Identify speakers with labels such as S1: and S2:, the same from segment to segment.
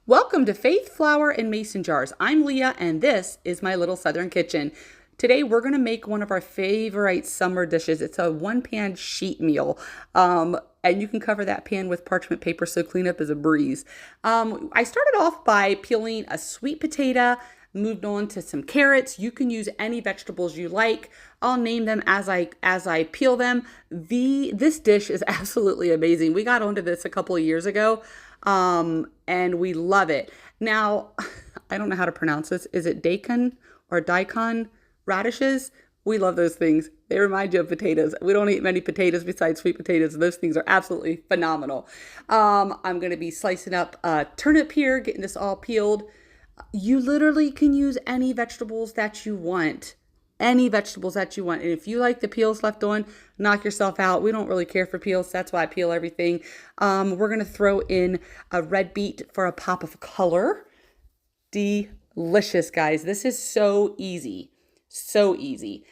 S1: Welcome to Faith Flour and Mason Jars. I'm Leah and this is my little southern kitchen. Today we're going to make one of our favorite summer dishes. It's a one-pan sheet meal. And you can cover that pan with parchment paper so cleanup is a breeze. I started off by peeling a sweet potato, moved on to some carrots. You can use any vegetables you like. I'll name them as I peel them. This dish is absolutely amazing. We got onto this a couple of years ago. And we love it. Now, I don't know how to pronounce this. Is it daikon or daikon radishes? We love those things. They remind you of potatoes. We don't eat many potatoes besides sweet potatoes. Those things are absolutely phenomenal. I'm going to be slicing up a turnip here, getting this all peeled. You literally can use any vegetables that you want. Any vegetables that you want. And if you like the peels left on, knock yourself out. We don't really care for peels. That's why I peel everything. We're going to throw in a red beet for a pop of color. Delicious, guys. This is so easy. So easy.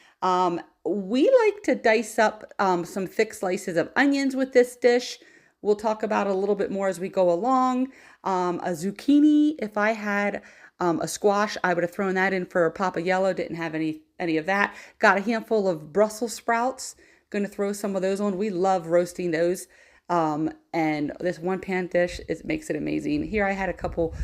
S1: We like to dice up some thick slices of onions with this dish. We'll talk about it a little bit more as we go along. A zucchini, if I had a squash, I would have thrown that in for a pop of yellow. Didn't have any of that. Got a handful of Brussels sprouts. Going to throw some of those on. We love roasting those. And this one pan dish makes it amazing. Here I had a couple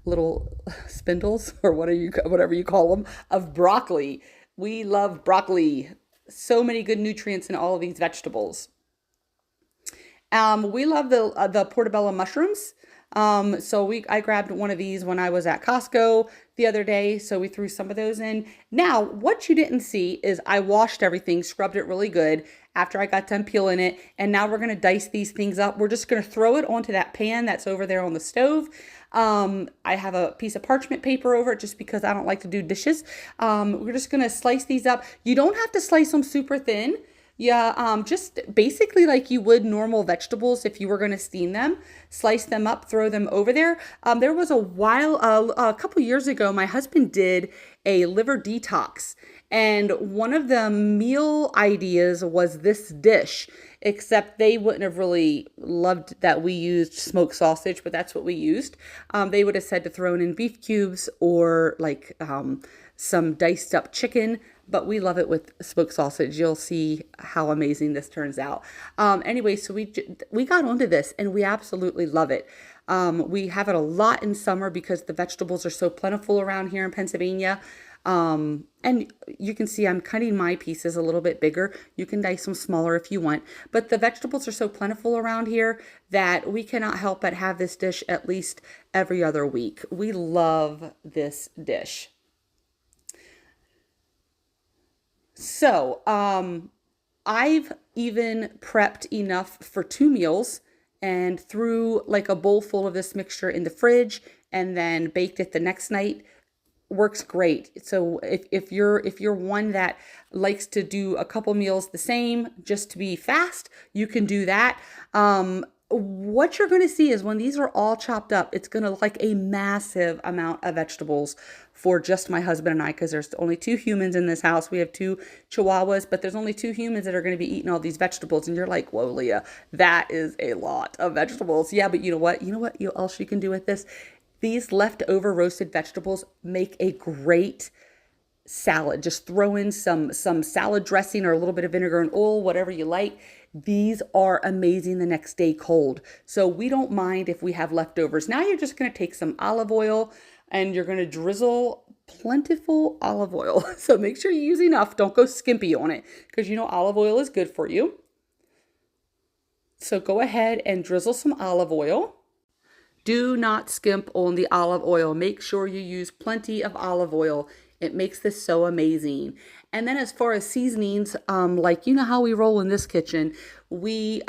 S1: little spindles or whatever you call them of broccoli. We love broccoli. So many good nutrients in all of these vegetables. We love the portobello mushrooms. I grabbed one of these when I was at Costco the other day. So we threw some of those in. Now, what you didn't see is I washed everything, scrubbed it really good after I got done peeling it. And now we're going to dice these things up. We're just going to throw it onto that pan that's over there on the stove. I have a piece of parchment paper over it just because I don't like to do dishes. We're just going to slice these up. You don't have to slice them super thin. Yeah, just basically like you would normal vegetables if you were going to steam them, slice them up, throw them over there. There was a couple years ago, my husband did a liver detox, and one of the meal ideas was this dish, except they wouldn't have really loved that we used smoked sausage, but that's what we used. They would have said to throw in beef cubes or like some diced up chicken, but we love it with smoked sausage. You'll see how amazing this turns out. Anyway, so we got onto this and we absolutely love it. We have it a lot in summer because the vegetables are so plentiful around here in Pennsylvania. And you can see I'm cutting my pieces a little bit bigger. You can dice them smaller if you want, but the vegetables are so plentiful around here that we cannot help but have this dish at least every other week. We love this dish. So, I've even prepped enough for 2 meals and threw like a bowl full of this mixture in the fridge and then baked it the next night. Works great. So if you're one that likes to do a couple meals the same just to be fast, you can do that. What you're going to see is when these are all chopped up, it's going to look like a massive amount of vegetables for just my husband and I, because there's only 2 humans in this house. We have 2 chihuahuas, but there's only 2 humans that are going to be eating all these vegetables. And you're like, whoa, Leah, that is a lot of vegetables. Yeah, but you know what? You know what else you can do with this? These leftover roasted vegetables make a great salad. Just throw in some salad dressing or a little bit of vinegar and oil, whatever you like. These are amazing the next day cold. So we don't mind if we have leftovers. Now you're just going to take some olive oil and you're going to drizzle plentiful olive oil. So make sure you use enough. Don't go skimpy on it because you know olive oil is good for you. So go ahead and drizzle some olive oil. Do not skimp on the olive oil. Make sure you use plenty of olive oil. It makes this so amazing. And then as far as seasonings, like you know how we roll in this kitchen, we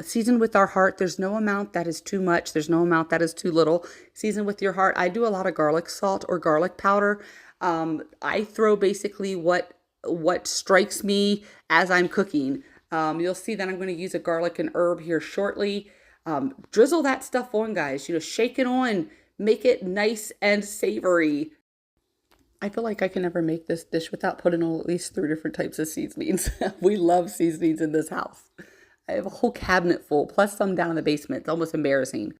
S1: season with our heart. There's no amount that is too much. There's no amount that is too little. Season with your heart. I do a lot of garlic salt or garlic powder. I throw basically what strikes me as I'm cooking. You'll see that I'm going to use a garlic and herb here shortly. Drizzle that stuff on, guys. You know, shake it on. Make it nice and savory. I feel like I can never make this dish without putting on at least 3 different types of seasonings. We love seasonings in this house. I have a whole cabinet full, plus some down in the basement. It's almost embarrassing.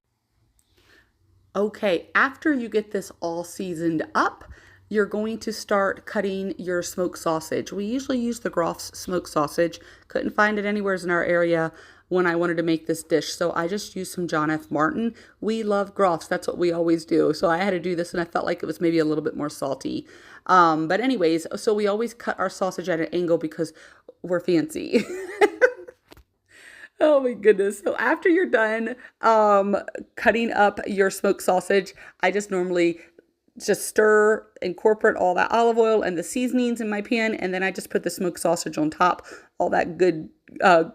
S1: Okay, after you get this all seasoned up, you're going to start cutting your smoked sausage. We usually use the Groff's smoked sausage. Couldn't find it anywhere in our area when I wanted to make this dish, so I just used some John F. Martin. We love Groff's. That's what we always do. So I had to do this, and I felt like it was maybe a little bit more salty. But anyways, so we always cut our sausage at an angle because we're fancy. Oh my goodness. So after you're done cutting up your smoked sausage, I just normally just stir, incorporate all that olive oil and the seasonings in my pan, and then I just put the smoked sausage on top. All that good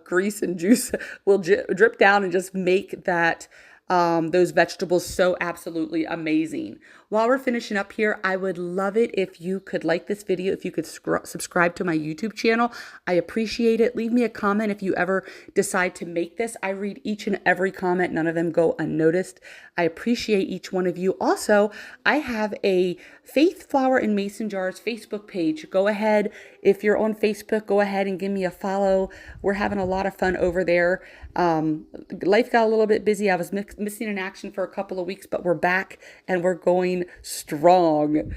S1: grease and juice will drip down and just make that those vegetables so absolutely amazing. While we're finishing up here, I would love it if you could like this video, if you could subscribe to my YouTube channel. I appreciate it. Leave me a comment if you ever decide to make this. I read each and every comment. None of them go unnoticed. I appreciate each one of you. Also, I have a Faith Flour and Mason Jars Facebook page. Go ahead, if you're on Facebook, go ahead and give me a follow. We're having a lot of fun over there. Life got a little bit busy. I was missing in action for a couple of weeks, but we're back and we're going strong.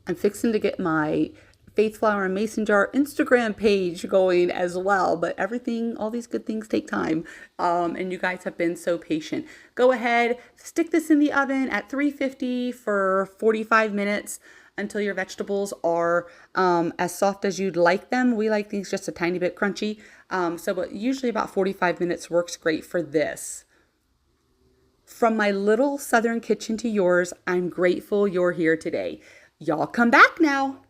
S1: I'm fixing to get my Faith Flour and Mason Jar Instagram page going as well, but everything, all these good things take time. And you guys have been so patient. Go ahead, stick this in the oven at 350 for 45 minutes until your vegetables are as soft as you'd like them. We like these just a tiny bit crunchy. But usually about 45 minutes works great for this. From my little southern kitchen to yours, I'm grateful you're here today. Y'all come back now.